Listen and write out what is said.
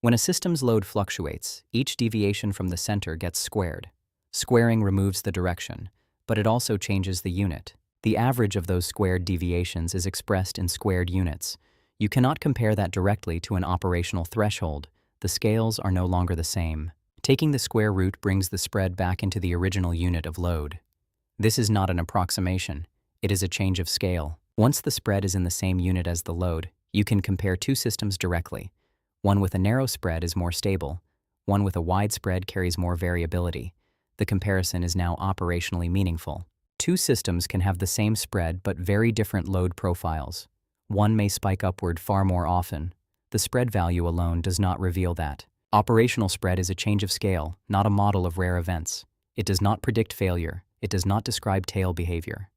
When a system's load fluctuates, each deviation from the center gets squared. Squaring removes the direction, but it also changes the unit. The average of those squared deviations is expressed in squared units. You cannot compare that directly to an operational threshold. The scales are no longer the same. Taking the square root brings the spread back into the original unit of load. This is not an approximation. It is a change of scale. Once the spread is in the same unit as the load, you can compare two systems directly. One with a narrow spread is more stable. One with a wide spread carries more variability. The comparison is now operationally meaningful. Two systems can have the same spread but very different load profiles. One may spike upward far more often. The spread value alone does not reveal that. Operational spread is a change of scale, not a model of rare events. It does not predict failure. It does not describe tail behavior.